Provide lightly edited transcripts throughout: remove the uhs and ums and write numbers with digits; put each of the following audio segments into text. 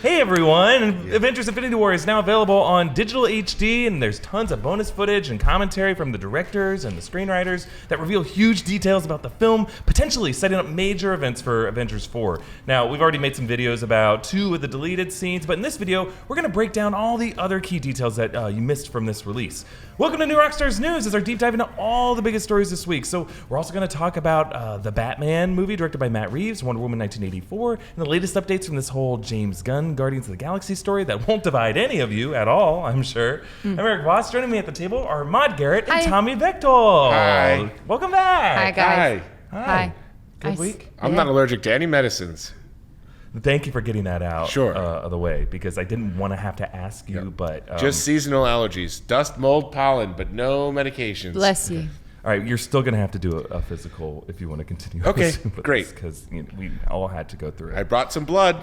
Hey everyone! Avengers Infinity War is now available on digital HD, and there's tons of bonus footage and commentary from the directors and the screenwriters that reveal huge details about the film, potentially setting up major events for Avengers 4. Now, we've already made some videos about 2 of the deleted scenes, but in this video, we're going to break down all the other key details that you missed from this release. Welcome to New Rockstars News as our deep dive into all the biggest stories this week. So we're also going to talk about the Batman movie directed by Matt Reeves, Wonder Woman 1984, and the latest updates from this whole James Gunn Guardians of the Galaxy story that won't divide any of you at all, I'm sure. I'm Erik Voss. Joining me at the table are Maude, Garrett, and Tommy Bechtold. Hi. Welcome back. Hi, guys. Hi. Good week? I'm not allergic to any medicines. Thank you for getting that out of the way, because I didn't want to have to ask you, but... just seasonal allergies. Dust, mold, pollen, but no medications. Bless you. All right, you're still going to have to do a physical if you want to continue. Okay, great. Because we all had to go through it. I brought some blood.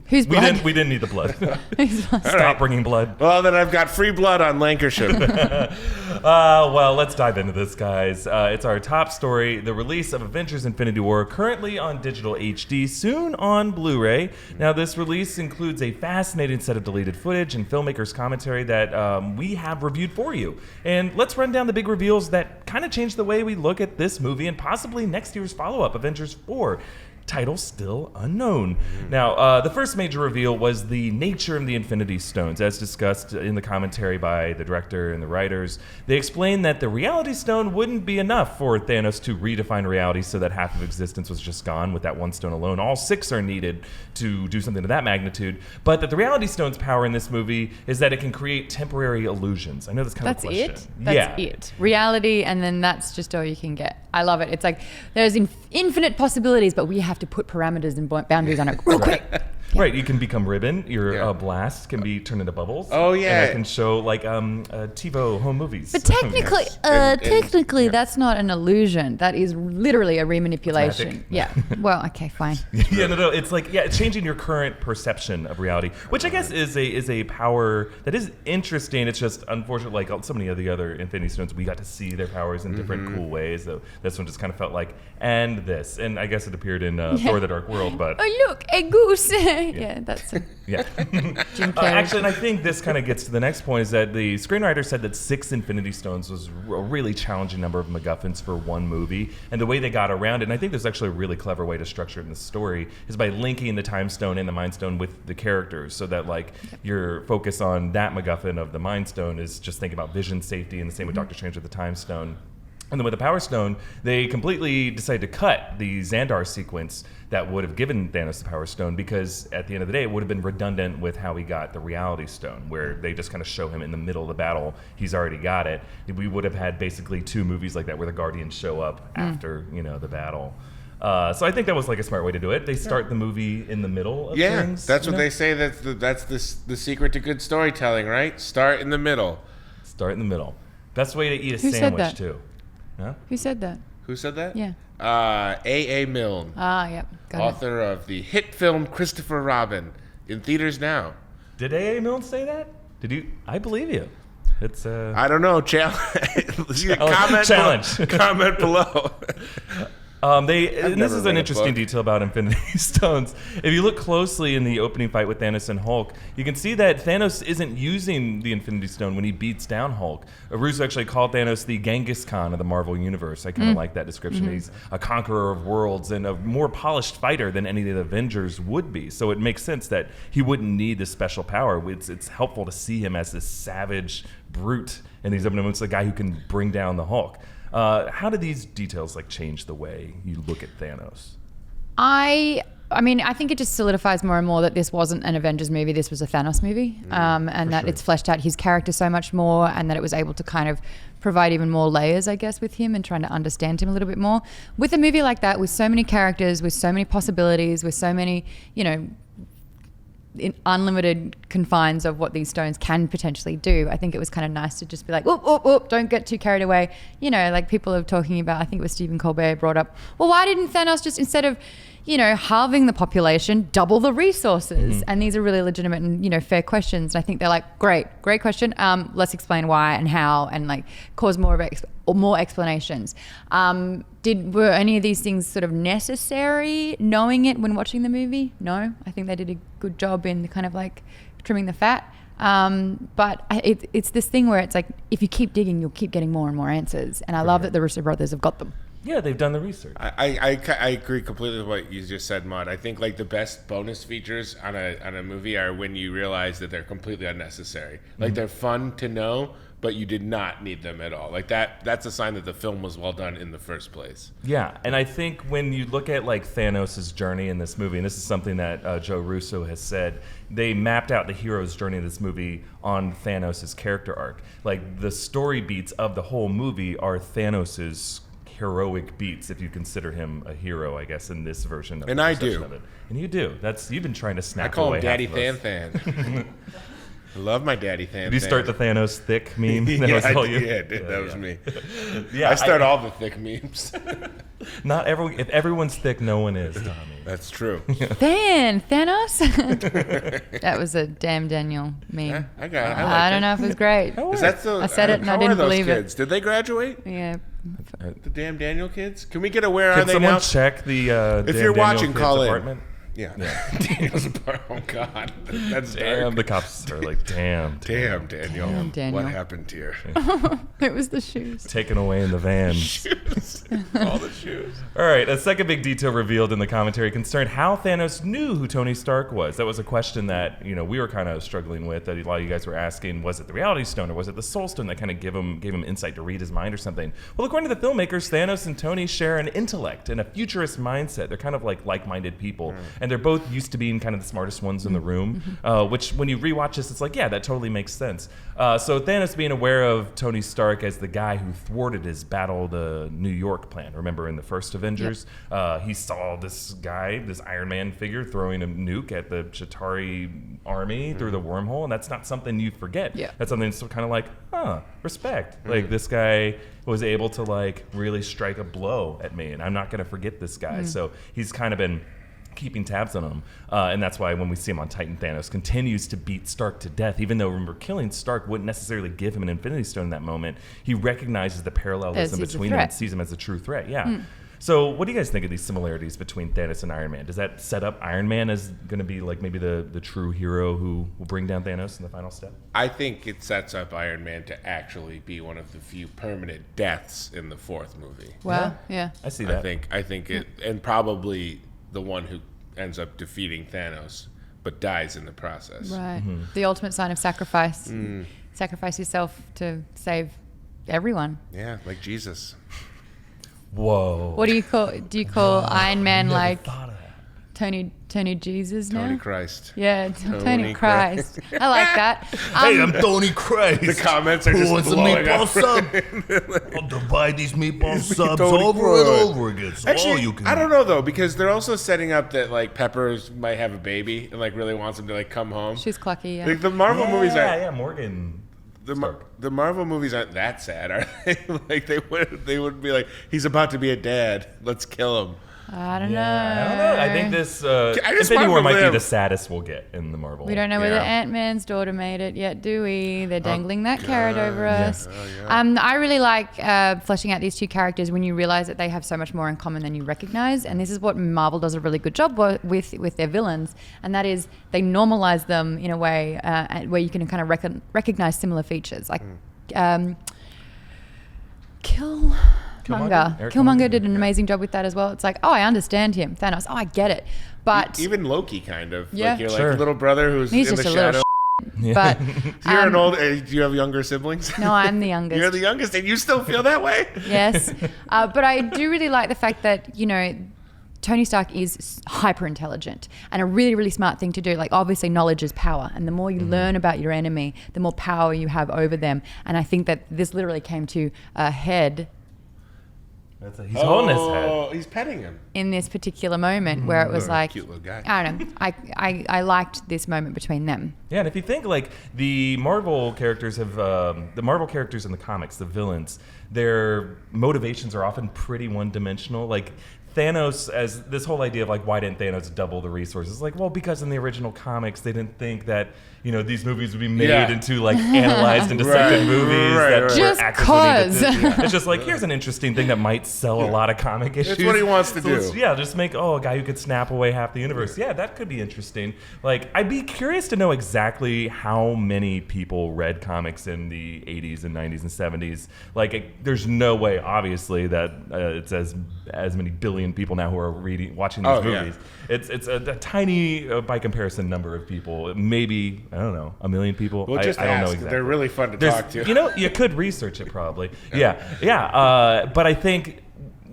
Whose blood? We didn't need the blood. Whose blood? Stop bringing blood. Well, then I've got free blood on Lancashire. Well, let's dive into this, guys. It's our top story, the release of Avengers Infinity War, currently on digital HD, soon on Blu-ray. Now, this release includes a fascinating set of deleted footage and filmmakers' commentary that we have reviewed for you. And let's run down the big reveals that kind of change the way we look at this movie and possibly next year's follow-up, Avengers 4. Title still unknown. Now, the first major reveal was the nature of the Infinity Stones. As discussed in the commentary by the director and the writers, they explained that the Reality Stone wouldn't be enough for Thanos to redefine reality so that half of existence was just gone with that one stone alone. All 6 are needed to do something of that magnitude, but that the Reality Stone's power in this movie is that it can create temporary illusions. I know that's kind of a question. That's it. Reality, and then that's just all you can get. I love it. It's like there's infinite possibilities, but we have to put parameters and boundaries on it real quick. Yeah. Right, you can become ribbon. Your blast can be turned into bubbles. Oh yeah, and it can show like TiVo home movies. But technically, technically, that's not an illusion. That is literally a remanipulation. Yeah. Well, okay, fine. No. It's like it's changing your current perception of reality, which I guess is a power that is interesting. It's just unfortunate, like so many of the other Infinity Stones, we got to see their powers in different cool ways. So this one just kind of felt like, and this, and I guess it appeared in Thor: The Dark World. But oh look, a goose. Yeah, that's yeah. Jim Kerr. Actually, and I think this kind of gets to the next point, is that the screenwriter said that 6 Infinity Stones was a really challenging number of MacGuffins for one movie, and the way they got around it, and I think there's actually a really clever way to structure it in the story, is by linking the Time Stone and the Mind Stone with the characters, so that like your focus on that MacGuffin of the Mind Stone is just thinking about Vision's safety, and the same with Doctor Strange with the Time Stone. And then with the Power Stone, they completely decided to cut the Xandar sequence that would have given Thanos the Power Stone, because at the end of the day, it would have been redundant with how he got the Reality Stone, where they just kind of show him in the middle of the battle. He's already got it. We would have had basically 2 movies like that where the Guardians show up after the battle. So I think that was like a smart way to do it. They start the movie in the middle of things. That's what they say. That's the secret to good storytelling, right? Start in the middle. Start in the middle. Best way to eat a Who said sandwich that? too. Huh? Who said that? Who said that? Yeah. A.A. Milne. Yep. Got author of the hit film Christopher Robin, in theaters now. Did A.A. Milne say that? Did you? I believe you. It's I don't know. Challenge. Comment below. This is an interesting detail about Infinity Stones. If you look closely in the opening fight with Thanos and Hulk, you can see that Thanos isn't using the Infinity Stone when he beats down Hulk. Russo actually called Thanos the Genghis Khan of the Marvel Universe. I kind of like that description. He's a conqueror of worlds and a more polished fighter than any of the Avengers would be. So it makes sense that he wouldn't need this special power. It's helpful to see him as this savage brute in these opening moments, the guy who can bring down the Hulk. How do these details change the way you look at Thanos? I mean, I think it just solidifies more and more that this wasn't an Avengers movie, this was a Thanos movie, and that it's fleshed out his character so much more, and that it was able to kind of provide even more layers, I guess, with him and trying to understand him a little bit more. With a movie like that, with so many characters, with so many possibilities, with so many, in unlimited confines of what these stones can potentially do, I think it was kind of nice to just be like, oop, don't get too carried away. Like people are talking about, I think it was Stephen Colbert brought up, well, why didn't Thanos just, instead of, halving the population, double the resources? And these are really legitimate and, fair questions. And I think they're like, great question. Let's explain why and how, and like cause more explanations. Were any of these things sort of necessary, knowing it when watching the movie? No, I think they did a good job in kind of like trimming the fat. But it's this thing where it's like, if you keep digging, you'll keep getting more and more answers. And I love that the Russo brothers have got them. Yeah, they've done the research. I agree completely with what you just said, Maude. I think like the best bonus features on a movie are when you realize that they're completely unnecessary. Like they're fun to know, but you did not need them at all. Like that's a sign that the film was well done in the first place. Yeah, and I think when you look at like Thanos' journey in this movie, and this is something that Joe Russo has said, they mapped out the hero's journey in this movie on Thanos' character arc. Like the story beats of the whole movie are Thanos' heroic beats, if you consider him a hero, I guess, in this version. And I do. Of it. And you do. You've been trying to snap I call away him Daddy half Than Than. I love my Daddy Than. Did you start the Thanos thick meme? Yeah, was all you? That was me. Yeah, I start all the thick memes. If everyone's thick, no one is, Tommy. That's true. Thanos? That was a damn Daniel meme. Yeah, I got it. I don't know if it was great. Is that so? I said it and I didn't believe kids? Did they graduate? Yeah. The damn Daniel kids? Can we get a where Can are they someone now? check the if you're watching, call apartment? Yeah. Daniel's apartment. Oh God, that's Damn, dark. the cops are like, damn, Damn, Daniel. Damn, Daniel. What happened here? It was the shoes. taken away in the van. Shoes. All the shoes. All right, a second big detail revealed in the commentary concerned how Thanos knew who Tony Stark was. That was a question that we were kind of struggling with. That a lot of you guys were asking: was it the Reality Stone or was it the Soul Stone that kind of gave him insight to read his mind or something? Well, according to the filmmakers, Thanos and Tony share an intellect and a futurist mindset. They're kind of like like-minded people, and they're both used to being kind of the smartest ones in the room. Which, when you rewatch this, it's like, yeah, that totally makes sense. So Thanos being aware of Tony Stark as the guy who thwarted his Battle the New York plan. Remember in the first Avengers, he saw this guy, this Iron Man figure, throwing a nuke at the Chitauri army through the wormhole, and that's not something you forget. Yeah. That's something that's kind of like, respect. Like, this guy was able to like really strike a blow at me, and I'm not going to forget this guy. So he's kind of been keeping tabs on him, and that's why when we see him on Titan, Thanos continues to beat Stark to death, even though, remember, killing Stark wouldn't necessarily give him an Infinity Stone in that moment. He recognizes the parallelism between them and sees him as a true threat. So what do you guys think of these similarities between Thanos and Iron Man? Does that set up Iron Man as going to be like maybe the true hero who will bring down Thanos in the final step? I think it sets up Iron Man to actually be one of the few permanent deaths in the fourth movie. Wow. Yeah. I see that. I think it, and probably the one who ends up defeating Thanos, but dies in the process. Right. The ultimate sign of sacrifice. Sacrifice yourself to save everyone. Yeah, like Jesus. Whoa. What do you call Iron Man like Thought of that. Tony Jesus now? Tony Christ. Yeah, Tony Christ. I like that. Hey, I'm Tony Christ. The comments are Who just wants a blowing meatball up. sub? I'll divide these meatball subs Tony over Christ. and over again. So all Actually, you can I don't know though, because they're also setting up that like Peppers might have a baby and like really wants him to like come home. She's clucky, yeah. Like the Marvel movies aren't. Yeah, Morgan. The Marvel movies aren't that sad, are they? Like they would be like, he's about to be a dad. Let's kill him. I don't know. I don't know. I think this just Infinity want War to might be live. the saddest we'll get in the Marvel. We don't know whether Yeah. Ant-Man's daughter made it yet, do we? They're dangling that carrot over us. Oh, yeah. I really like fleshing out these two characters when you realize that they have so much more in common than you recognize. And this is what Marvel does a really good job with their villains. And that is they normalize them in a way where you can kind of recognize similar features. Like Killmonger did an amazing job with that as well. It's like, oh, I understand him. Thanos, oh, I get it. But Even Loki, kind of. Yeah. Like you're Sure. like little brother who's he's in just the a shadow. little but You're an old. Do you have younger siblings? no, I'm the youngest. You're the youngest, and you still feel that way? Yes. But I do really like the fact that, Tony Stark is hyper intelligent and a really, really smart thing to do. Like, obviously, knowledge is power. And the more you learn about your enemy, the more power you have over them. And I think that this literally came to a head He's holding his head. Oh, he's petting him. in this particular moment where it was Oh, like, cute little guy. I don't know. I liked this moment between them. Yeah, and if you think like the Marvel characters have the Marvel characters in the comics, the villains, their motivations are often pretty one-dimensional. Like Thanos, as this whole idea of like, why didn't Thanos double the resources? Like, well, because in the original comics, they didn't think that, you know, these movies would be made into like analyzed and dissected movies that were Just actors cause. would need to- It's just like, here's an interesting thing that might sell a lot of comic issues. That's what he wants to do. Just make, a guy who could snap away half the universe. Yeah, that could be interesting. Like, I'd be curious to know exactly how many people read comics in the 80s and 90s and 70s. Like, there's no way, obviously, that it's as many billion people now who are watching these movies. It's a tiny, by comparison, number of people. Maybe, I don't know, 1 million people. Well, I don't know exactly. They're really fun to talk to. You know, you could research it probably. But I think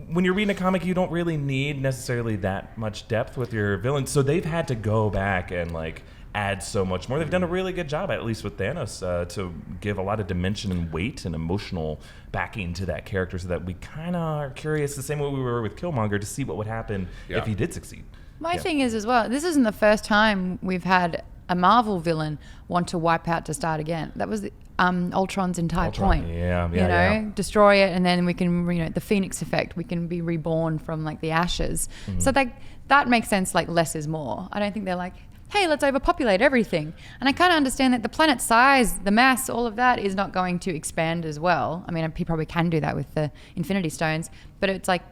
when you're reading a comic, you don't really need necessarily that much depth with your villains. So they've had to go back and like add so much more. They've done a really good job, at least with Thanos, to give a lot of dimension and weight and emotional backing to that character, so that we kind of are curious, the same way we were with Killmonger, to see what would happen if he did succeed. My thing is as well, this isn't the first time we've had a Marvel villain want to wipe out to start again. That was Ultron's entire point. Destroy it, and then we can, the Phoenix effect. We can be reborn from like the ashes. Mm-hmm. So that makes sense. Like less is more. I don't think they're like, hey, let's overpopulate everything. And I kind of understand that the planet size, the mass, all of that is not going to expand as well. I mean, he probably can do that with the Infinity Stones, but it's like,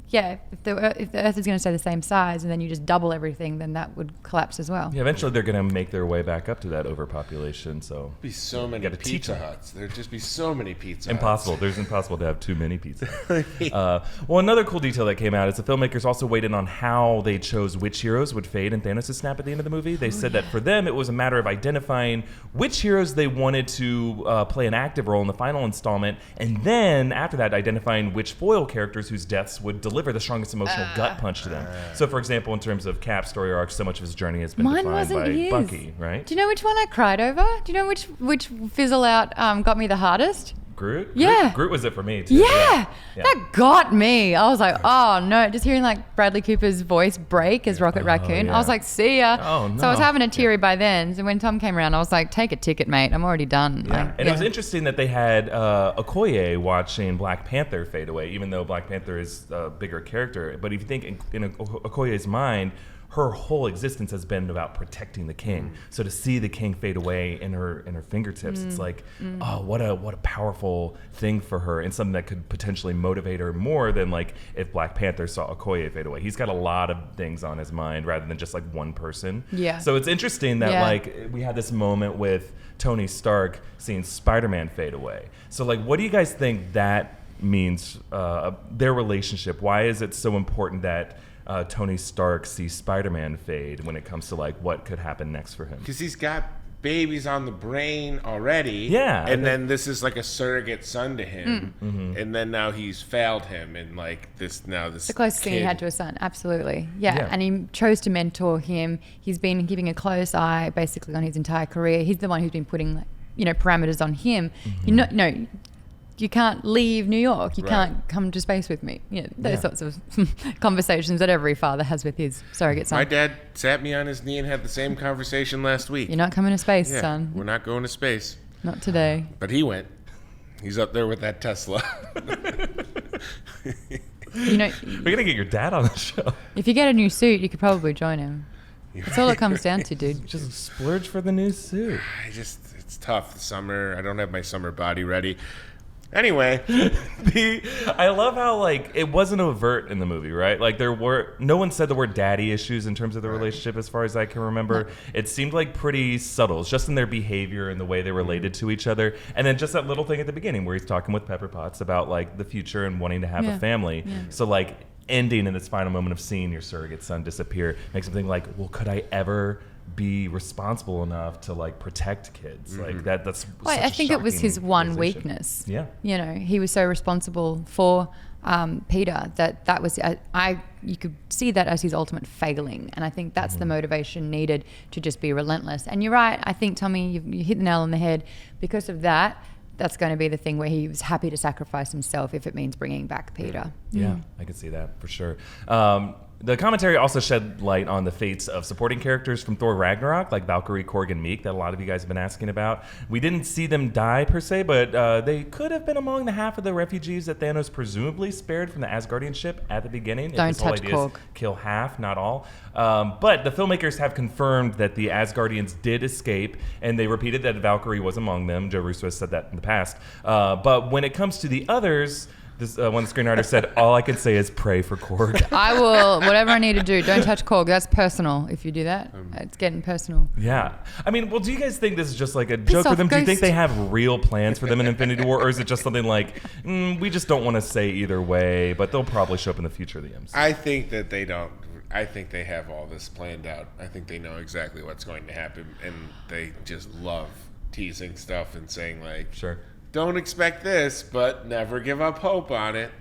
yeah, if the Earth is going to stay the same size and then you just double everything, then that would collapse as well. Yeah, eventually they're going to make their way back up to that overpopulation. So there'd be so many Pizza Huts. There'd just be so many Pizza Impossible. Huts. There's impossible to have too many pizzas. Well, another cool detail that came out is the filmmakers also weighed in on how they chose which heroes would fade in Thanos' snap at the end of the movie. They said that for them, it was a matter of identifying which heroes they wanted to play an active role in the final installment, and then after that, identifying which foil characters whose deaths would deliver the strongest emotional gut punch to them. So, for example, in terms of Cap's story arc, so much of his journey has been defined by Bucky, right? Do you know which one I cried over? Do you know which fizzle out got me the hardest? Groot? Yeah. Groot was it for me, too. Yeah. That got me. I was like, oh, no. Just hearing like Bradley Cooper's voice break as Rocket Raccoon, I was like, see ya. Oh, no. So I was having a teary by then. So when Tom came around, I was like, take a ticket, mate. I'm already done. Yeah. It was interesting that they had Okoye watching Black Panther fade away, even though Black Panther is a bigger character. But if you think in Okoye's mind, her whole existence has been about protecting the king. So to see the king fade away in her fingertips, it's like, oh, what a powerful thing for her, and something that could potentially motivate her more than like if Black Panther saw Okoye fade away. He's got a lot of things on his mind rather than just like one person. Yeah. So it's interesting that like we had this moment with Tony Stark seeing Spider-Man fade away. So like, what do you guys think that means, their relationship? Why is it so important that Tony Stark sees Spider-Man fade when it comes to like what could happen next for him? Because he's got babies on the brain already. Yeah. And then this is like a surrogate son to him. And then now he's failed him, and like this the closest thing he had to a son. Absolutely. Yeah. And he chose to mentor him. He's been keeping a close eye basically on his entire career. He's the one who's been putting parameters on him. You can't leave New York. You can't come to space with me. Those sorts of conversations that every father has with his surrogate son. My dad sat me on his knee and had the same conversation last week. You're not coming to space, son. We're not going to space. Not today. But he went. He's up there with that Tesla. We're going to get your dad on the show. If you get a new suit, you could probably join him. That's all it comes down to, dude. Just splurge for the new suit. It's tough. The summer, I don't have my summer body ready. Anyway, I love how like it wasn't overt in the movie, right? Like no one said the word daddy issues in terms of the relationship, as far as I can remember. No. It seemed like pretty subtle, just in their behavior and the way they related to each other. And then just that little thing at the beginning where he's talking with Pepper Potts about like the future and wanting to have a family. Yeah. So like ending in this final moment of seeing your surrogate son disappear makes him think like, well, could I ever be responsible enough to like protect kids? Like that's well, I think it was his one weakness. Yeah. He was so responsible for Peter that was you could see that as his ultimate failing, and I think that's the motivation needed to just be relentless. And you're right, I think, Tommy, you hit the nail on the head. Because of that, that's going to be the thing where he was happy to sacrifice himself if it means bringing back Peter. Yeah, I could see that for sure. The commentary also shed light on the fates of supporting characters from Thor Ragnarok, like Valkyrie, Korg, and Meek, that a lot of you guys have been asking about. We didn't see them die per se, but they could have been among the half of the refugees that Thanos presumably spared from the Asgardian ship at the beginning. Don't If this whole touch idea is Korg. kill half, not all. But the filmmakers have confirmed that the Asgardians did escape, and they repeated that Valkyrie was among them. Joe Russo has said that in the past. But when it comes to the others, this one screenwriter said, all I can say is pray for Korg. I will, whatever I need to do. Don't touch Korg. That's personal if you do that. It's getting personal. Yeah. I mean, well, do you guys think this is just like a joke off, for them? Do you think Ghost. they have real plans for them in Infinity War? Or is it just something like, we just don't want to say either way, but they'll probably show up in the future of the MCU? I think that they don't. I think they have all this planned out. I think they know exactly what's going to happen, and they just love teasing stuff and saying, like, Sure. don't expect this, but never give up hope on it.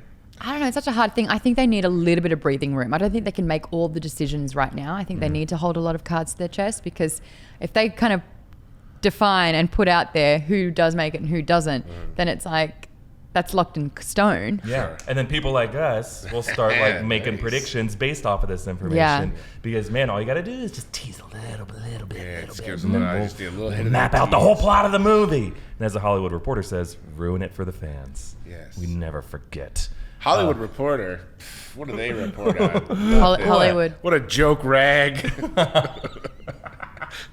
I don't know. It's such a hard thing. I think they need a little bit of breathing room. I don't think they can make all the decisions right now. I think they need to hold a lot of cards to their chest, because if they kind of define and put out there who does make it and who doesn't, then it's like that's locked in stone. Yeah. Sure. And then people like us will start like making Nice. predictions based off of this information. Yeah. Because, man, all you got to do is just tease a little bit. Yeah, it just bit, gives and them then just a little hit of map that out the tease. whole plot of the movie. And as the Hollywood Reporter says, ruin it for the fans. Yes. We never forget. Hollywood Reporter, what do they report on? Hollywood. What a joke rag.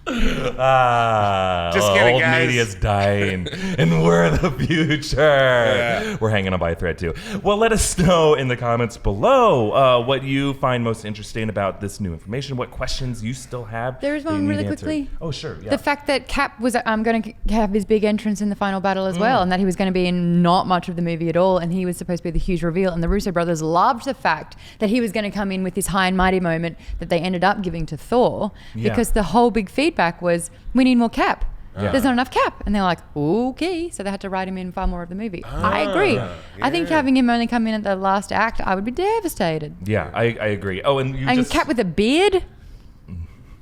Just kidding, old guys. media's dying, and we're the future. Yeah. We're hanging on by a thread too. Well, let us know in the comments below what you find most interesting about this new information. What questions you still have? There is that you one need really answered. quickly. Oh, sure. Yeah. The fact that Cap was going to have his big entrance in the final battle as well, and that he was going to be in not much of the movie at all, and he was supposed to be the huge reveal. And the Russo brothers loved the fact that he was going to come in with this high and mighty moment that they ended up giving to Thor, Yeah. because the whole big feedback was, we need more Cap. Yeah. There's not enough Cap. And they're like, okay. So they had to write him in far more of the movie. I agree. I think yeah. having him only come in at the last act, I would be devastated. Yeah, I agree. Oh, and you And just Cap with a beard,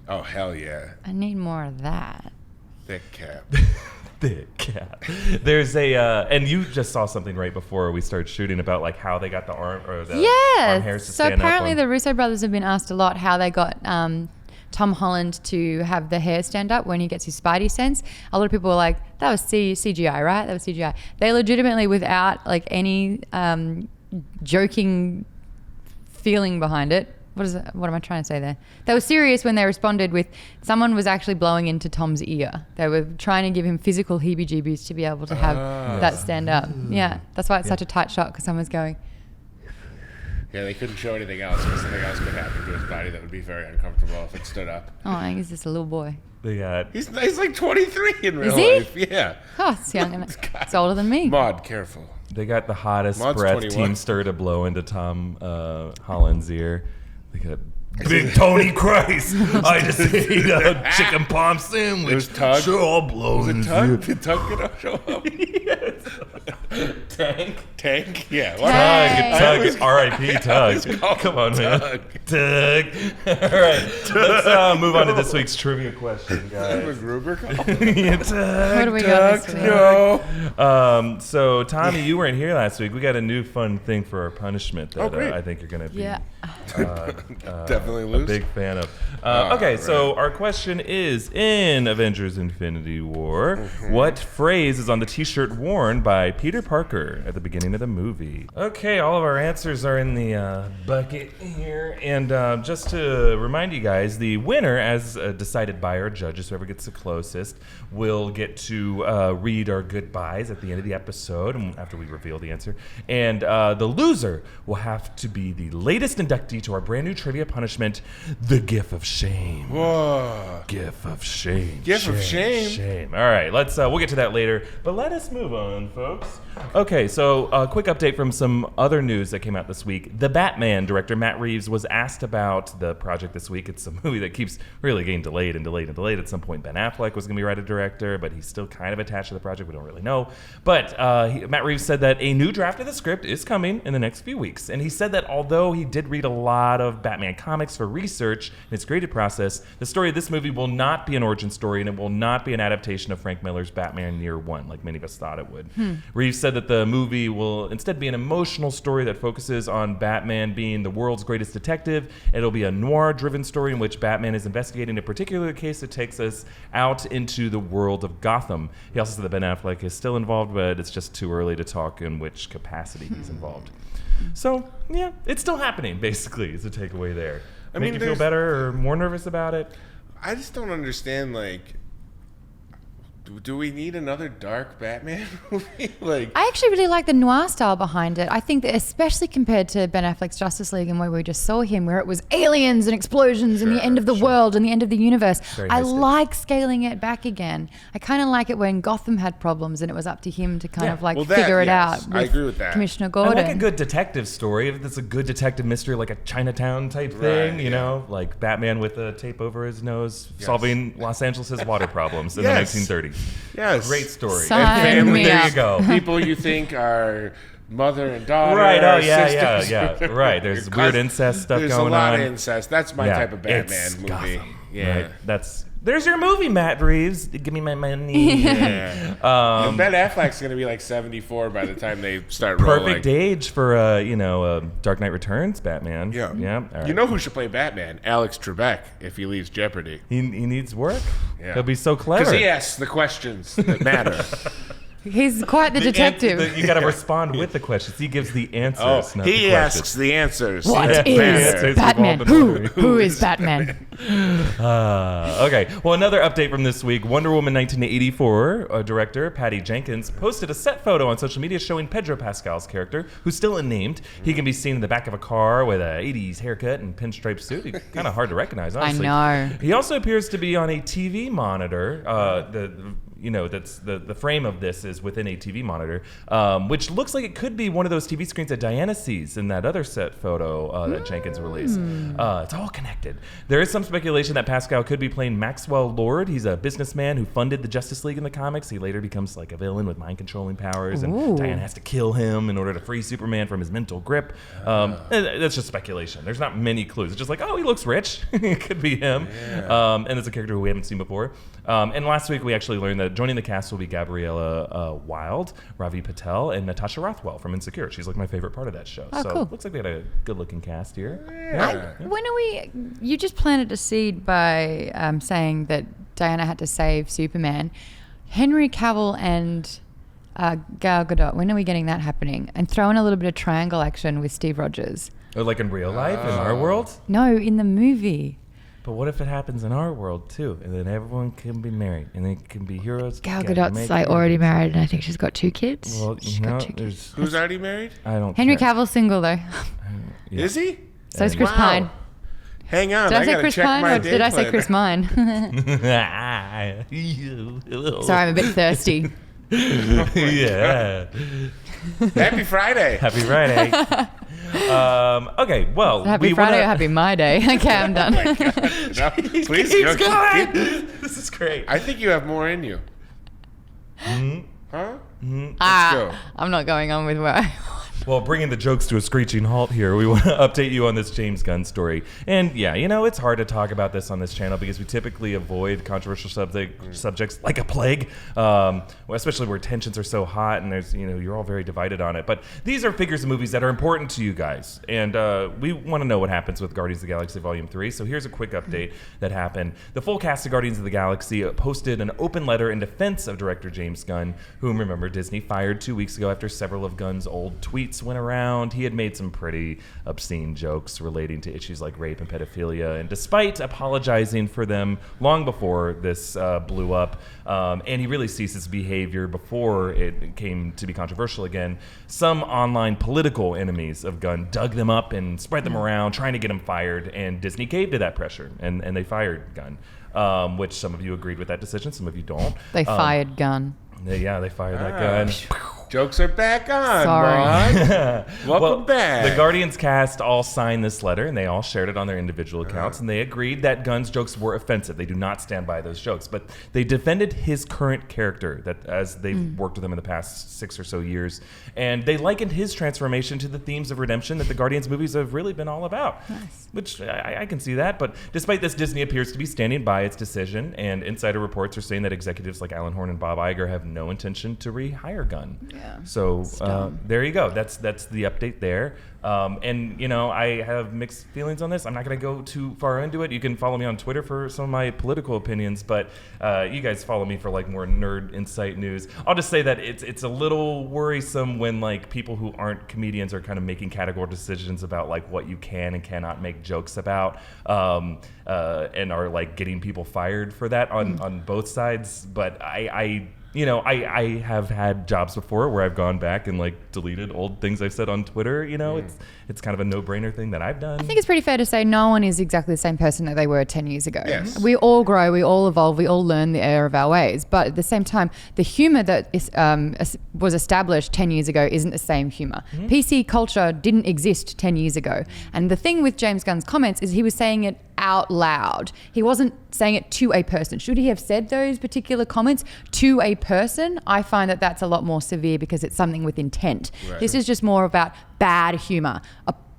Oh, hell yeah. I need more of that. Thick cap. thick cat. There's a and you just saw something right before we started shooting about like how they got the arm or the arm hairs to So stand apparently up the Russo brothers have been asked a lot how they got Tom Holland to have the hair stand up when he gets his Spidey sense. A lot of people were like, that was CGI, right? That was CGI. They legitimately, without like any joking feeling behind it, what am I trying to say there? They were serious when they responded with, someone was actually blowing into Tom's ear. They were trying to give him physical heebie-jeebies to be able to have that stand up. Yeah, that's why it's such a tight shot, because someone's going, Yeah, they couldn't show anything else because something else could happen to his body that would be very uncomfortable if it stood up. oh, he's just a little boy. They got He's like 23 in real Is he? life. Yeah. Oh, it's young. It's older than me. Maude, careful. They got the hottest Maud's breath 21. teamster to blow into Tom Holland's ear. They got Big Tony Christ. I just ate a chicken palm sandwich. It was Tug? Sure, I'll blow Was it into Tug? it. Did Tug get show up? Tank. Tank? Yeah. Hey. Tug. R.I.P. Tug. Come on, man. Tug. All right. Let's move on to this week's trivia question, guys. MacGruber call? What do we got this week? No. So, Tommy, you weren't here last week. We got a new fun thing for our punishment that great. I think you're going to be Yeah. Definitely a lose. big fan of. Oh, Okay, so right. our question is, in Avengers Infinity War, what phrase is on the t-shirt worn by Peter Parker at the beginning of the movie? Okay, all of our answers are in the bucket here. And just to remind you guys, the winner, as decided by our judges, whoever gets the closest, will get to read our goodbyes at the end of the episode and after we reveal the answer. And the loser will have to be the latest inductee to our brand new trivia punishment, the GIF of shame. Whoa. GIF of shame. GIF of shame? Shame. All right, let's. We'll get to that later, but let us move on, folks. Okay, so a quick update from some other news that came out this week. The Batman director Matt Reeves was asked about the project this week. It's a movie that keeps really getting delayed and delayed and delayed. At some point, Ben Affleck was going to be writer-director, but he's still kind of attached to the project. We don't really know. But Matt Reeves said that a new draft of the script is coming in the next few weeks, and he said that although he did read a lot of Batman comics for research in its creative process, the story of this movie will not be an origin story, and it will not be an adaptation of Frank Miller's Batman Year One, like many of us thought it would. Reeves said that the movie will instead be an emotional story that focuses on Batman being the world's greatest detective. It'll be a noir-driven story in which Batman is investigating a particular case that takes us out into the world of Gotham. He also said that Ben Affleck is still involved, but it's just too early to talk in which capacity he's involved. So, yeah, it's still happening, basically, is the takeaway there. Make you feel better or more nervous about it? I just don't understand, like, do we need another dark Batman movie? Like, I actually really like the noir style behind it. I think that especially compared to Ben Affleck's Justice League and where we just saw him, where it was aliens and explosions and the end of the world and the end of the universe. I like scaling it back again. I kind of like it when Gotham had problems and it was up to him to kind of figure it out. I agree with that. Commissioner Gordon. I like a good detective story. If it's a good detective mystery, like a Chinatown type thing, you know, like Batman with a tape over his nose, solving Los Angeles' water problems in the 1930s. Yes. Great story. Family. There you go. People you think are mother and daughter. Right. Oh, sisters. yeah. Right. There's weird incest stuff going on. There's a lot of incest. That's my type of Batman it's movie. Gotham. Yeah. Right. There's your movie, Matt Reeves. Give me my money. Ben Affleck's gonna be like 74 by the time they start rolling. Perfect age for Dark Knight Returns Batman. Yeah. All right. You know who should play Batman? Alex Trebek, if he leaves Jeopardy. He needs work. Yeah. He'll be so clever. Because he asks the questions that matter. He's quite the detective. You got to respond with the questions. He gives the answers. Not he the asks the answers. What is Batman? Who is Batman? Okay. Well, another update from this week. Wonder Woman 1984 director Patty Jenkins posted a set photo on social media showing Pedro Pascal's character, who's still unnamed. He can be seen in the back of a car with an 80s haircut and pinstripe suit. He's kind of hard to recognize, honestly. I know. He also appears to be on a TV monitor. That's the frame of this is within a TV monitor, which looks like it could be one of those TV screens that Diana sees in that other set photo that Jenkins released. It's all connected. There is some speculation that Pascal could be playing Maxwell Lord. He's a businessman who funded the Justice League in the comics. He later becomes like a villain with mind-controlling powers, and Diana has to kill him in order to free Superman from his mental grip. That's just speculation. There's not many clues. It's just like, oh, he looks rich. It could be him. Yeah. And it's a character who we haven't seen before. And last week we actually learned that joining the cast will be Gabriella Wilde, Ravi Patel, and Natasha Rothwell from Insecure. She's like my favorite part of that show. Oh, so cool. Looks like we had a good-looking cast here. When are we? You just planted a seed by saying that Diana had to save Superman. Henry Cavill and Gal Gadot. When are we getting that happening? And throw in a little bit of triangle action with Steve Rogers. Or like in real life, in our world? No, in the movie. But what if it happens in our world too, and then everyone can be married, and they can be heroes? Gal Gadot's like already married, and I think she's got 2 kids. Well, Who's already married? I don't. Henry care. Cavill's single though. Yeah. Is he? So is Chris Pine. Hang on, Did I say gotta Chris check Pine my or did I say Chris Mine? Sorry, I'm a bit thirsty. Yeah. Happy Friday. Happy Friday. Okay, well, Happy Friday or Happy My Day. Okay, I'm done. Oh my God. No, please Keeps go. going. This is great. I think you have more in you. Huh? Let's go. I'm not going on with where I Well, bringing the jokes to a screeching halt here, we want to update you on this James Gunn story. And yeah, it's hard to talk about this on this channel because we typically avoid controversial subjects like a plague, especially where tensions are so hot and there's, you're all very divided on it. But these are figures of movies that are important to you guys. And we want to know what happens with Guardians of the Galaxy Volume 3. So here's a quick update that happened. The full cast of Guardians of the Galaxy posted an open letter in defense of director James Gunn, whom, remember, Disney fired 2 weeks ago after several of Gunn's old tweets went around. He had made some pretty obscene jokes relating to issues like rape and pedophilia, and despite apologizing for them long before this blew up, and he really ceased his behavior before it came to be controversial again, some online political enemies of Gunn dug them up and spread them around, trying to get him fired, and Disney caved to that pressure, and they fired Gunn, which some of you agreed with that decision, some of you don't. They fired Gunn. Yeah, they fired that Gunn. Jokes are back on, Sorry. Welcome back. The Guardians cast all signed this letter, and they all shared it on their individual accounts, and they agreed that Gunn's jokes were offensive. They do not stand by those jokes, but they defended his current character that as they've worked with him in the past 6 or so years, and they likened his transformation to the themes of redemption that the Guardians movies have really been all about. Nice. Which I can see that, but despite this, Disney appears to be standing by its decision, and insider reports are saying that executives like Alan Horn and Bob Iger have no intention to rehire Gunn. So dumb. there you go. That's the update there. And I have mixed feelings on this. I'm not going to go too far into it. You can follow me on Twitter for some of my political opinions, but you guys follow me for like more nerd insight news. I'll just say that it's a little worrisome when like people who aren't comedians are kind of making categorical decisions about like what you can and cannot make jokes about, and are like getting people fired for that on both sides. But I have had jobs before where I've gone back and like deleted old things I've said on Twitter. It's kind of a no-brainer thing that I've done. I think it's pretty fair to say no one is exactly the same person that they were 10 years ago. Yes. We all grow, we all evolve, we all learn the error of our ways. But at the same time, the humor that was established 10 years ago isn't the same humor. PC culture didn't exist 10 years ago. And the thing with James Gunn's comments is he was saying it out loud. He wasn't saying it to a person. Should he have said those particular comments to a person? I find that that's a lot more severe because it's something with intent. Right. This is just more about bad humor,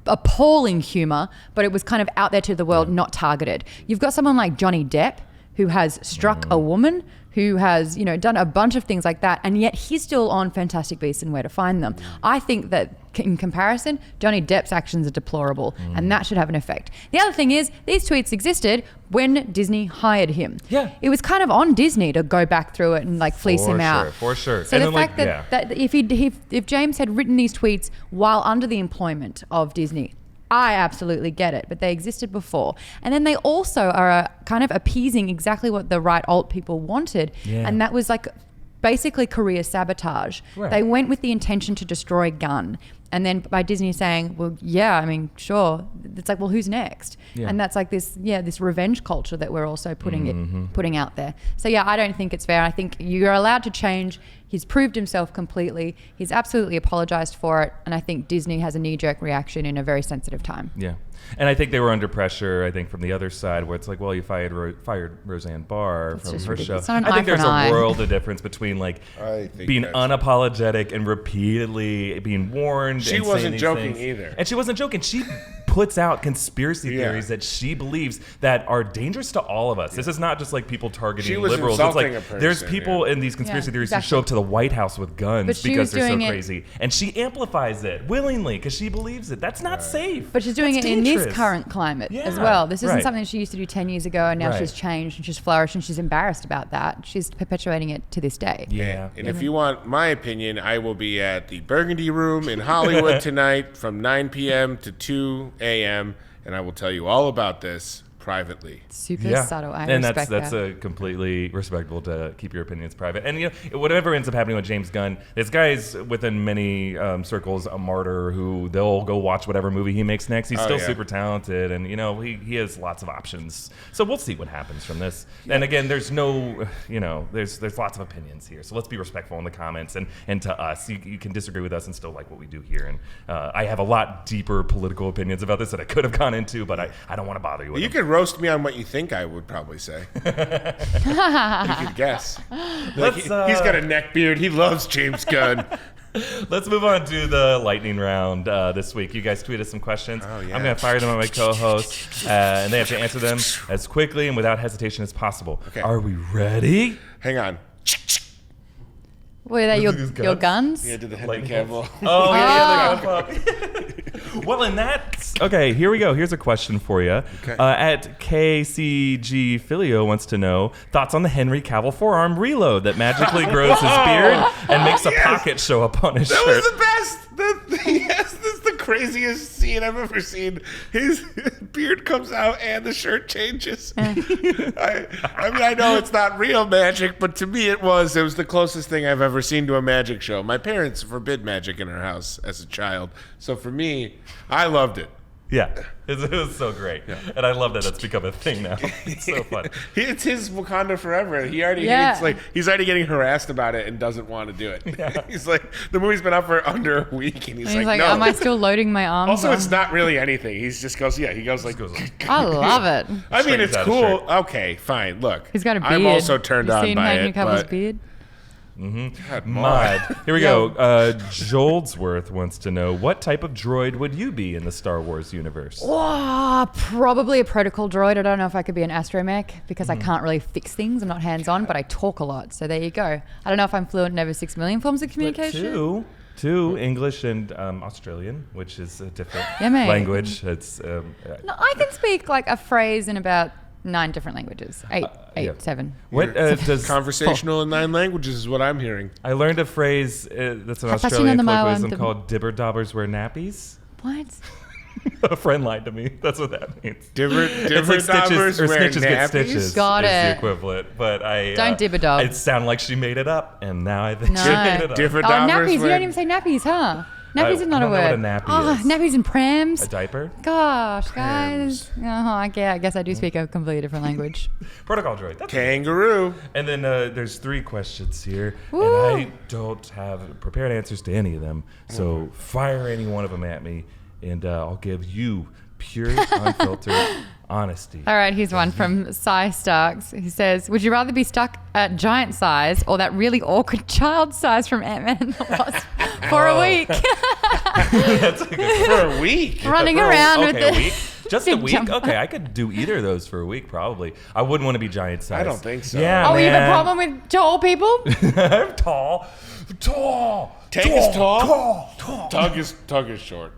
appalling humor, but it was kind of out there to the world, not targeted. You've got someone like Johnny Depp who has struck a woman, who has, done a bunch of things like that, and yet he's still on Fantastic Beasts and Where to Find Them. I think that in comparison, Johnny Depp's actions are deplorable, and that should have an effect. The other thing is, these tweets existed when Disney hired him. Yeah. It was kind of on Disney to go back through it and like fleece him out. For sure. So And the then, fact that if James had written these tweets while under the employment of Disney, I absolutely get it, but they existed before. And then they also are kind of appeasing exactly what the right alt people wanted, and that was like basically career sabotage. Right. They went with the intention to destroy Gunn. And then by Disney saying, well, yeah, I mean, sure. It's like, well, who's next? Yeah. And that's like this revenge culture that we're also putting out there. So yeah, I don't think it's fair. I think you're allowed to change. He's proved himself completely. He's absolutely apologized for it. And I think Disney has a knee-jerk reaction in a very sensitive time. Yeah. And I think they were under pressure, I think, from the other side, where it's like, well, you fired Roseanne Barr from her show. It's not an I think eye for there's an eye. a world of difference between like I think being that's- unapologetic and repeatedly being warned. She and wasn't saying these joking things. either. And she wasn't joking. She puts out conspiracy theories that she believes that are dangerous to all of us. This is not just like people targeting She was liberals. It's like insulting a person, there's people in these conspiracy theories who show up to the White House with guns But she because was they're so doing it- crazy. And she amplifies it willingly because she believes it. That's not safe. But she's doing That's it in this dangerous. current climate as Yeah, well. This isn't right. something she used to do 10 years ago, and now Right. she's changed and she's flourished and she's embarrassed about that. She's perpetuating it to this day. Yeah. And if you want my opinion, I will be at the Burgundy Room in Hollywood tonight from 9 p.m. to 2 a.m. and I will tell you all about this privately. Super subtle. I and respect that's that. a completely respectable to keep your opinions private. And whatever ends up happening with James Gunn, this guy's within many circles a martyr who they'll go watch whatever movie he makes next. He's still super talented, and he has lots of options. So we'll see what happens from this. Yeah. And again, there's no there's lots of opinions here. So let's be respectful in the comments and to us. You can disagree with us and still like what we do here. And I have a lot deeper political opinions about this that I could have gone into, but I don't want to bother you with You them. could roast me on what you think I would probably say. You could guess. He's got a neck beard. He loves James Gunn. Let's move on to the lightning round this week. You guys tweeted some questions. Oh, yeah. I'm going to fire them at my co-hosts, and they have to answer them as quickly and without hesitation as possible. Okay. Are we ready? Hang on. Were they your These your guns? guns? Yeah, did the Henry Lightning Cavill. Oh, yeah. Well, in that... Okay, here we go. Here's a question for you. Okay. At KCG Filio wants to know, thoughts on the Henry Cavill forearm reload that magically grows his beard and makes a pocket show up on his That shirt. was the best. Yes, this is the craziest scene I've ever seen. His beard comes out and the shirt changes. I mean, I know it's not real magic, but to me it was. It was the closest thing I've ever seen to a magic show. My parents forbid magic in our house as a child. So for me, I loved it. Yeah, it was so great. Yeah. And I love that that's become a thing now. It's so fun. It's his Wakanda forever. He already he's already getting harassed about it and doesn't want to do it. Yeah. He's like, the movie's been out for under a week and he's like, no. Am I still loading my arms? Also, on? it's not really anything. He just goes, he goes like, I love it. I mean, it's Straightens out his cool. shirt. Okay, fine. Look, He's got a beard. I'm also turned you on seen by Henry it. Cavill's But beard? God, Maude. Here we Yo. go. Joldsworth wants to know, what type of droid would you be in the Star Wars universe? Oh, probably a protocol droid. I don't know if I could be an astromech because I can't really fix things. I'm not hands-on, but I talk a lot. So there you go. I don't know if I'm fluent in over 6 million forms of communication. Two English and Australian, which is a different Yeah, mate. language. It's No, I can speak like a phrase in about 9 different languages. Eight, yeah. 7. What does Conversational in 9 languages is what I'm hearing. I learned a phrase that's an Cappuccino Australian de Mayo colloquialism and called "dibber daubers wear nappies." What? A friend lied to me. That's what that means. Different like stitches daubers or wear snitches get nappies? stitches. Got is it. the equivalent, but I Don't dibber dob. It sounded like she made it up, and now I think she No. made it up. Different Oh, daubers nappies. You wear- don't even say nappies, huh? Nappies is not I a don't know word. what a nappy oh, is. nappies and prams. A diaper? Gosh, guys. I guess I do speak a completely different language. Protocol droid. That's Kangaroo. And then there's 3 questions here, Woo. and I don't have prepared answers to any of them. So fire any one of them at me, and I'll give you pure, unfiltered honesty. All right, here's one from Cy Starks. He says, would you rather be stuck at giant size or that really awkward child size from Ant-Man and the Wasp for a week? That's a good For a week. Running For a- around okay, with a the week? Just a big week? jump. Okay, I could do either of those for a week, probably. I wouldn't want to be giant size. I don't think so. Yeah, Oh, you have a man. problem with tall people? I'm tall. Tank is tall. Tug is short.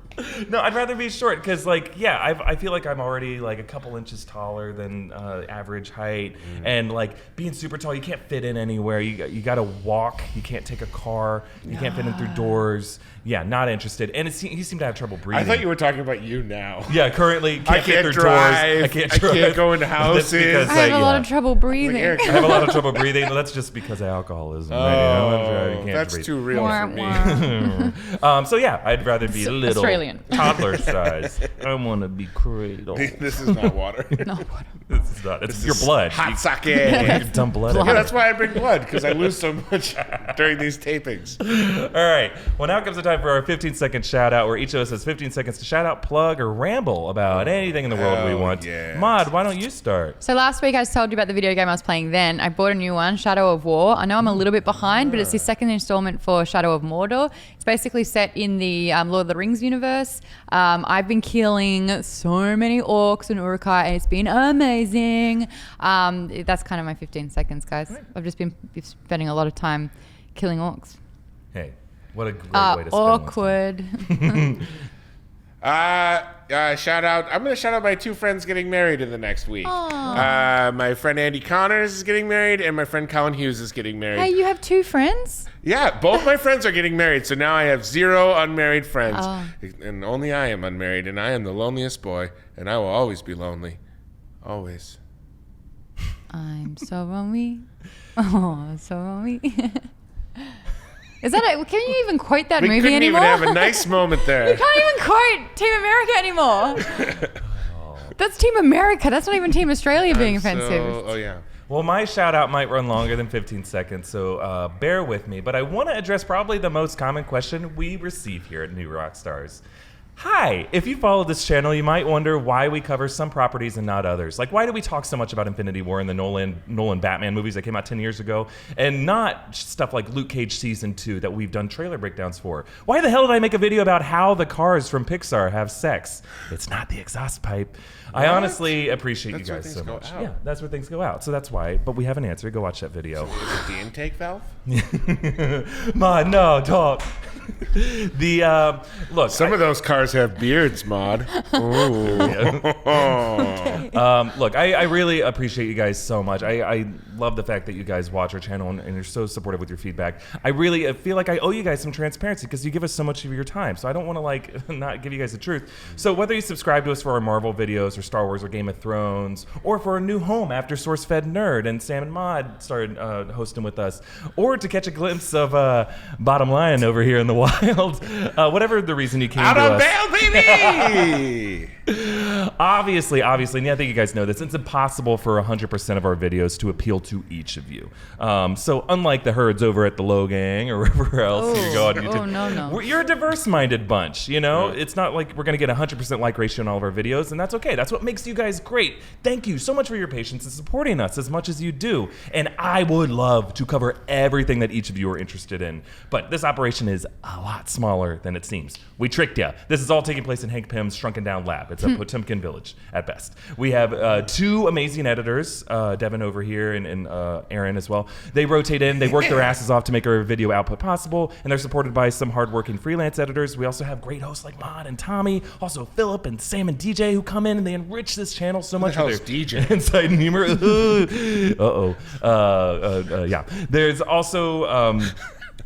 No, I'd rather be short because, like, yeah, I feel like I'm already like a couple inches taller than average height, and like being super tall, you can't fit in anywhere. You got to walk. You can't take a car. You can't fit in through doors. Yeah, not interested. And he seemed to have trouble breathing. I thought you were talking about you now. Yeah, currently I can't fit can't through drive. doors. I can't I drive. can't go into That's houses. because, I have a lot yeah. of trouble breathing. Eric, I have a lot of trouble breathing. That's just because of alcoholism. Oh, You can't that's breathe. too real Wah, for me. wah. So yeah, I'd rather be a little Australian. toddler size. I want to be cradled. This is not water. No, what? This is not. It's your blood. Hot sake. You Yeah, can dump blood. everywhere. that's why I bring blood, because I lose so much during these tapings. All right. Well, now comes the time for our 15-second shout out, where each of us has 15 seconds to shout out, plug, or ramble about anything in the world we Oh, want. yes. Maude, why don't you start? So last week I told you about the video game I was playing then. I bought a new one, Shadow of War. I know I'm a little bit behind, but it's the second installment for Shadow of Mordor. It's basically set in the Lord of the Rings universe. I've been killing so many orcs and Uruk-hai, and it's been amazing. That's kind of my 15 seconds, guys. I've just been spending a lot of time killing orcs. Hey, what a great way to spend Awkward. Shout out. I'm going to shout out my 2 friends getting married in the next week. My friend Andy Connors is getting married, and my friend Colin Hughes is getting married. Hey, you have 2 friends? Yeah, both my friends are getting married, so now I have 0 unmarried friends. Oh. And only I am unmarried, and I am the loneliest boy, and I will always be lonely. Always. I'm so lonely. Oh, so lonely. Is that it? Can you even quote that We movie couldn't anymore? even have a nice moment there. You can't even quote Team America anymore. That's Team America. That's not even Team Australia being offensive. Oh, yeah. Well, my shout out might run longer than 15 seconds, so bear with me. But I want to address probably the most common question we receive here at New Rockstars. Hi, if you follow this channel, you might wonder why we cover some properties and not others. Like, why do we talk so much about Infinity War and the Nolan Batman movies that came out 10 years ago, and not stuff like Luke Cage Season 2 that we've done trailer breakdowns for? Why the hell did I make a video about how the cars from Pixar have sex? It's not the exhaust pipe. I honestly appreciate That's you where guys things so go much. out. Yeah, that's where things go out. So that's why. But we have an answer. Go watch that video. Is it the intake valve? Maude, no, talk. Look. Some of those cars have beards, Maude. Look, I really appreciate you guys so much. I love the fact that you guys watch our channel and you're so supportive with your feedback. I really feel like I owe you guys some transparency because you give us so much of your time. So I don't want to like not give you guys the truth. So whether you subscribe to us for our Marvel videos or Star Wars or Game of Thrones, or for a new home after SourceFed Nerd and Sam and Maude started hosting with us, or to catch a glimpse of Bottom Line over here in the wild, whatever the reason you came Out to on us. Hail, baby! Obviously, and I think you guys know this, it's impossible for 100% of our videos to appeal to each of you. So unlike the herds over at the Low Gang or wherever else you go on YouTube, no. you're a diverse-minded bunch, you know? It's not like we're going to get 100% like ratio on all of our videos, and that's okay. That's what makes you guys great. Thank you so much for your patience and supporting us as much as you do. And I would love to cover everything that each of you are interested in, but this operation is a lot smaller than it seems. We tricked you. This is all taking place in Hank Pym's shrunken-down lab. It's a Potemkin village at best. We have two amazing editors, Devin over here and Aaron as well. They rotate in, they work their asses off to make our video output possible, and they're supported by some hardworking freelance editors. We also have great hosts like Maude and Tommy, also Philip and Sam and DJ who come in and they enrich this channel so much. Who the hell's DJ? Inside humor. Yeah. There's also...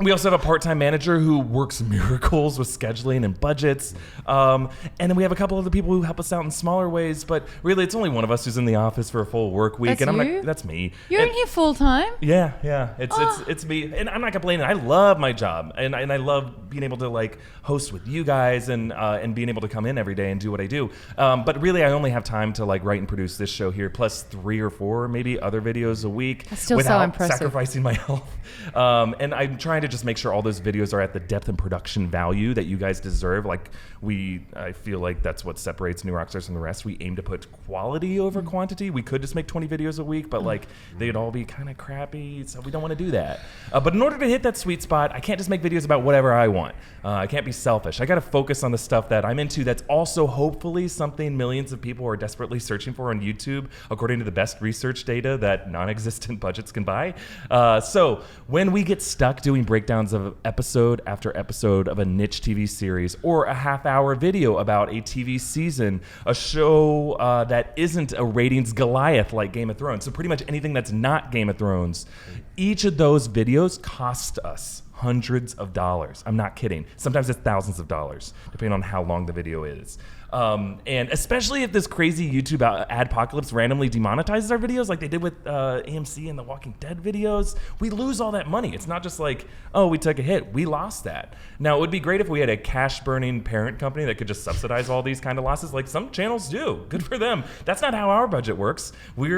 we also have a part-time manager who works miracles with scheduling and budgets. And then we have a couple other people who help us out in smaller ways, but really it's only one of us who's in the office for a full work week. That's you? That's me. You're in here full time? Yeah. It's me. And I'm not complaining. I love my job. And I love being able to like host with you guys and being able to come in every day and do what I do. But really I only have time to like write and produce this show here, plus 3 or 4 maybe other videos a week. That's still without so impressive. Sacrificing my health. And I'm trying to just make sure all those videos are at the depth and production value that you guys deserve. Like I feel like that's what separates New Rockstars from the rest. We aim to put quality over quantity. We could just make 20 videos a week, but like they'd all be kind of crappy, so we don't want to do that. But in order to hit that sweet spot, I can't just make videos about whatever I want. I can't be selfish. I got to focus on the stuff that I'm into that's also hopefully something millions of people are desperately searching for on YouTube, according to the best research data that non-existent budgets can buy. So when we get stuck doing breakdowns of episode after episode of a niche TV series or a half-hour video about a TV season, a show that isn't a ratings Goliath like Game of Thrones, so pretty much anything that's not Game of Thrones, each of those videos cost us hundreds of dollars. I'm not kidding. Sometimes it's thousands of dollars, depending on how long the video is. And especially if this crazy YouTube adpocalypse randomly demonetizes our videos like they did with AMC and the Walking Dead videos, we lose all that money. It's not just like, oh, we took a hit. We lost that. Now, it would be great if we had a cash-burning parent company that could just subsidize all these kind of losses like some channels do. Good for them. That's not how our budget works. We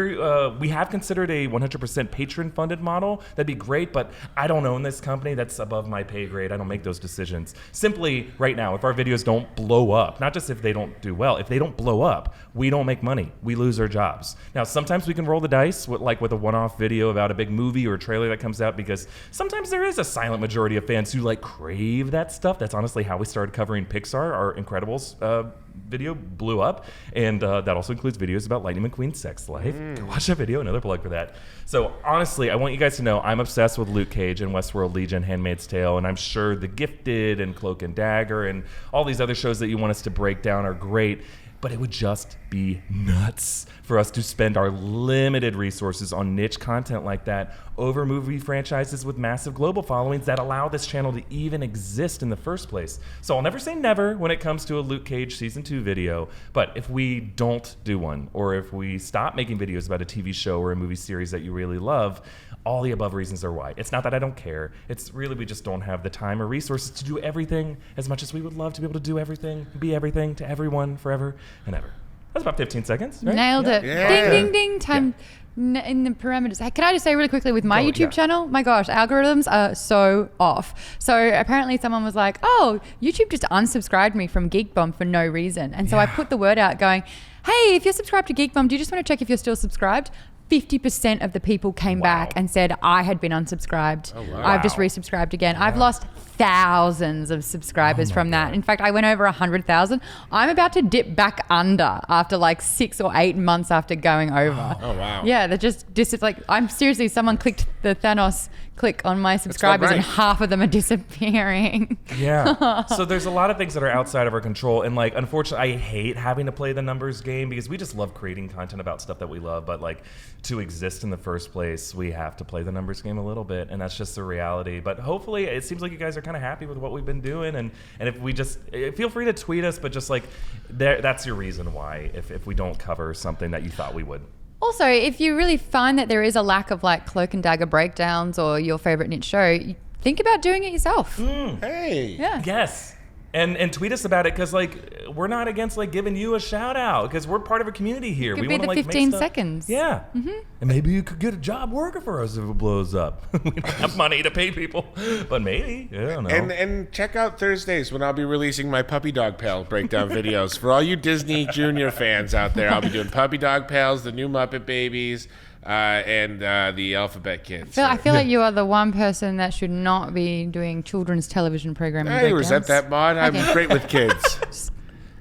have considered a 100% patron-funded model. That'd be great, but I don't own this company. That's above my pay grade. I don't make those decisions. Simply, right now, if our videos don't blow up, not just if they don't do well, if they don't blow up, we don't make money. We lose our jobs. Now, sometimes we can roll the dice with a one-off video about a big movie or a trailer that comes out, because sometimes there is a silent majority of fans who like crave that stuff. That's honestly how we started covering Pixar. Our Incredibles video blew up, and that also includes videos about Lightning McQueen's sex life. Go watch that video, another plug for that. So honestly, I want you guys to know I'm obsessed with Luke Cage and Westworld, Legion, Handmaid's Tale, and I'm sure The Gifted and Cloak and Dagger and all these other shows that you want us to break down are great. But it would just be nuts for us to spend our limited resources on niche content like that over movie franchises with massive global followings that allow this channel to even exist in the first place. So I'll never say never when it comes to a Luke Cage Season 2 video, but if we don't do one, or if we stop making videos about a TV show or a movie series that you really love, all the above reasons are why. It's not that I don't care. It's really we just don't have the time or resources to do everything as much as we would love to be able to do everything, be everything to everyone forever and ever. That's about 15 seconds, right? Nailed it. Yeah. Ding, ding, ding. Time in the parameters. Can I just say really quickly with my YouTube channel, my gosh, algorithms are so off. So apparently someone was like, oh, YouTube just unsubscribed me from Geek Bomb for no reason. And so I put the word out going, hey, if you're subscribed to Geek Bomb, do you just want to check if you're still subscribed? 50% of the people came back and said I had been unsubscribed. Oh, wow. I've just resubscribed again. I've lost thousands of subscribers from that. In fact, I went over 100,000. I'm about to dip back under after like 6 or 8 months after going over. Oh, wow. Yeah, they're just like, I'm seriously, someone clicked the Thanos click on my subscribers and half of them are disappearing. Yeah. So there's a lot of things that are outside of our control. And like, unfortunately, I hate having to play the numbers game because we just love creating content about stuff that we love. But like, to exist in the first place, we have to play the numbers game a little bit. And that's just the reality. But hopefully, it seems like you guys are kind of happy with what we've been doing. And if we just, feel free to tweet us, but just like, that's your reason why, if we don't cover something that you thought we would. Also, if you really find that there is a lack of like Cloak and Dagger breakdowns or your favorite niche show, think about doing it yourself. Hey. Yeah. Yes. And tweet us about it because like we're not against like giving you a shout out because we're part of a community here. Could we be want the to like 15 make stuff. seconds. Yeah, and maybe you could get a job working for us if it blows up. We don't have money to pay people, but maybe I don't know. And check out Thursdays when I'll be releasing my Puppy Dog Pal breakdown videos for all you Disney Junior fans out there. I'll be doing Puppy Dog Pals, the new Muppet Babies, and the Alphabet Kids. I feel like you are the one person that should not be doing children's television programming. I resent that, Maude. I'm Okay. great with kids.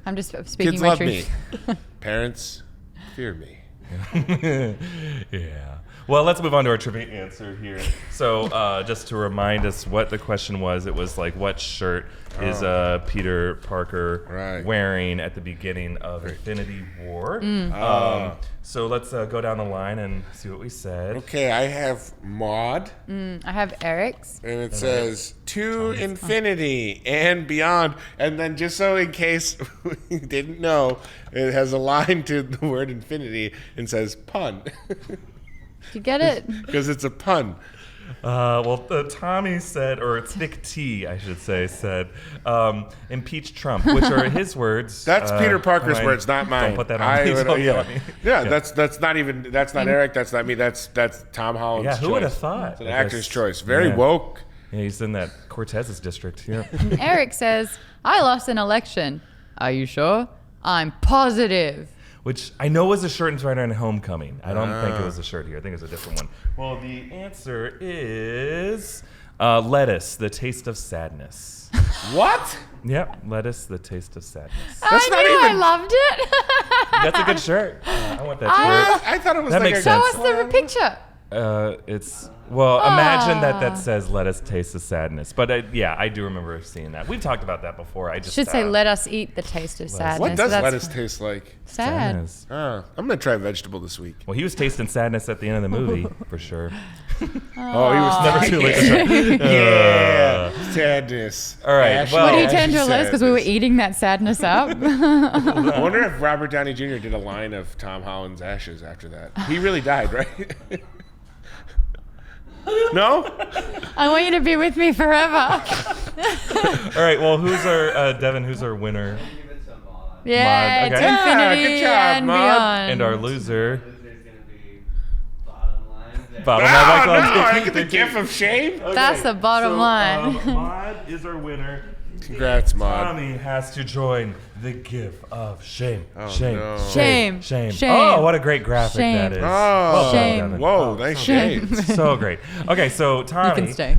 I'm just speaking Kids my love truth. me. Parents fear me. Yeah. Well, let's move on to our trivia answer here. So, just to remind us what the question was, it was like, what shirt is Peter Parker wearing at the beginning of Infinity War? So let's go down the line and see what we said. Okay, I have Maude. I have Eric's. And it says, to infinity and beyond. And then just so in case you didn't know, it has a line to the word infinity and says pun. Did you get it? Because it's a pun. Tommy said, or Thick T, I should say, said, impeach Trump, which are his words. That's Peter Parker's words, not mine. Don't put that on me. That's not Erik, that's not me, that's Tom Holland's choice. Yeah, who would have thought? It's an actor's choice. Very woke. Yeah, he's in that Cortez's district. Yeah. Eric says, I lost an election. Are you sure? I'm positive. Which I know was a shirt in Spider-Man Homecoming. I don't think it was a shirt here. I think it was a different one. Well, the answer is lettuce, the taste of sadness. What? Yep, lettuce, the taste of sadness. I loved it. That's a good shirt. I want that shirt. I thought it was That like makes a sense. Show us the picture. Imagine that says lettuce taste of sadness. But yeah, I do remember seeing that. We've talked about that before. I just Should say, let us eat the taste of sadness. What does So that's lettuce taste like? sad? sadness. I'm going to try vegetable this week. Well, he was tasting sadness at the end of the movie, for sure. Oh, he was Never too late to try. Yeah, sadness. All right, Ashy well- What do you Oh, turn to lettuce because we were sadness. eating that sadness up? I wonder if Robert Downey Jr. did a line of Tom Holland's ashes after that. He really died, right? No? I want you to be with me forever. All right, well, who's our, Devin, who's our winner? Give it to Maude. Yeah, Maude, to okay. infinity Good job, and Maude. beyond. And our loser. Loser's gonna be bottom line. Bottom Oh, line, no, Michael. I get the gift of shame. That's the bottom line. Maude is our winner. Congrats, Maude. Tommy has to join the gift of shame. Shame. no. Shame. Shame. Shame. Oh, what a great graphic Shame. that is. Oh, Well done, Shame. Devin. Whoa, nice Shame. shades. So great. Okay, so Tommy, can stay.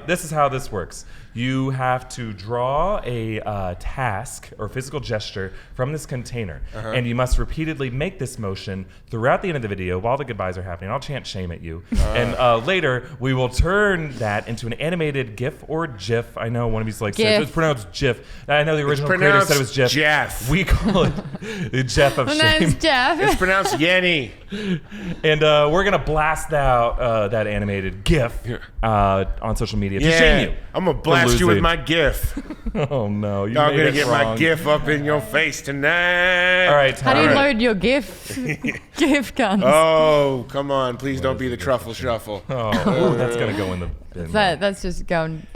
This is how this works. You have to draw a task or physical gesture from this container, and you must repeatedly make this motion throughout the end of the video while the goodbyes are happening. I'll chant shame at you, and later we will turn that into an animated GIF or GIF. I know one of you's like says GIF. it's pronounced GIF. I know the original creator pronounced said it was GIF. Jeff. We call it the Jeff of My shame. name's Jeff. It's pronounced Yenny. And we're gonna blast out that animated GIF on social media to shame you. I'm gonna blast you with losing. my GIF. Oh no, you I'm made gonna it get wrong. my GIF up in your face tonight. All right, How do you Tommy. load your gift guns? Oh, come on. Please don't be the truffle shuffle. Oh, that's gonna go in the bin. That's just going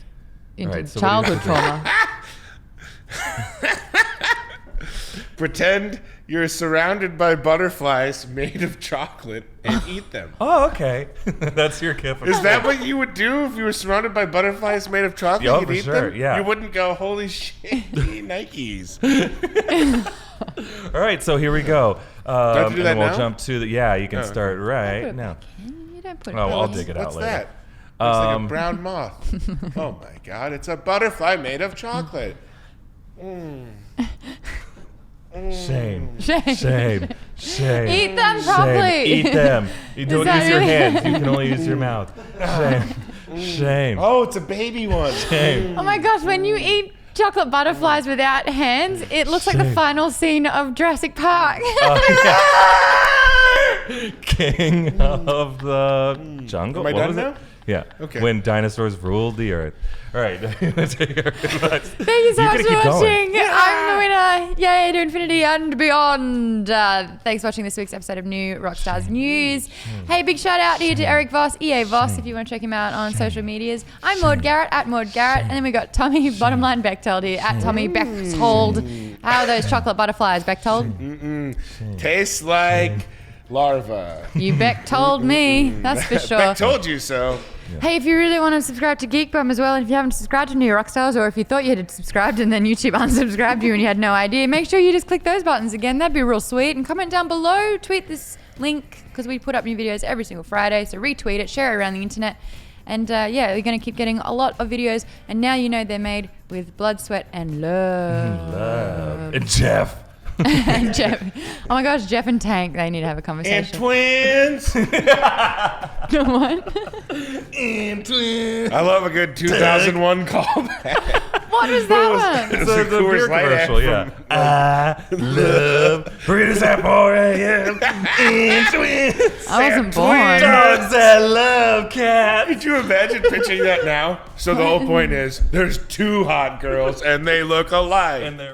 into Alright, so what do you childhood have to trauma. Pretend you're surrounded by butterflies made of chocolate and eat them. Oh, okay. That's your GIF. Is that what you would do if you were surrounded by butterflies made of chocolate? Yeah, You'd for eat sure, them? yeah. You wouldn't go, holy shit, Nikes. All right, so here we go. have to do and that then we'll now? jump to the. Yeah, you can start right now. You don't put Oh, it I'll dig it out What's later. that? Looks like a brown moth. Oh my god, it's a butterfly made of chocolate. Shame. Shame. Shame. Shame. Eat them Shame. properly. Eat them. You don't that use your really- hands. You can only use your mouth. Shame. Shame. Oh, it's a baby one. Shame. Oh my gosh, when you eat chocolate butterflies without hands, it looks like the Shame. final scene of Jurassic Park. Oh, King of the jungle. Am I What done was it? now? Yeah. Okay. When dinosaurs ruled the earth. All right. Thank you so much for watching. I'm the winner. Yay to infinity and beyond. Thanks for watching this week's episode of New Rockstars News. Hey, big shout out here to Erik Voss, EA Voss, if you want to check him out on social medias. I'm Maude Garrett, at Maude Garrett. And then we got Tommy, bottomline Bechtold here, at Tommy Bechtold. How are those chocolate butterflies, Bechtold? Tastes like larva. You Bechtold me, that's for sure. Beck told you so. Hey, if you really want to subscribe to Geek Bum as well, and if you haven't subscribed to New Rockstars, or if you thought you had subscribed and then YouTube unsubscribed you and you had no idea, make sure you just click those buttons again. That'd be real sweet. And comment down below, tweet this link, because we put up new videos every single Friday. So retweet it, share it around the internet. And yeah, we're going to keep getting a lot of videos. And now you know they're made with blood, sweat, and love. And Jeff. And Jeff. Oh my gosh, Jeff and Tank, they need to have a And conversation. twins. What? And twins. I love a good 2001 callback. What was that one? It's The a Coors beer Light ad commercial, yeah. from- I love Fritos at 4 a.m. and twins. I wasn't born. Dogs that love cats. Could you imagine pitching that now? So the whole point is there's two hot girls and they look alike. And they're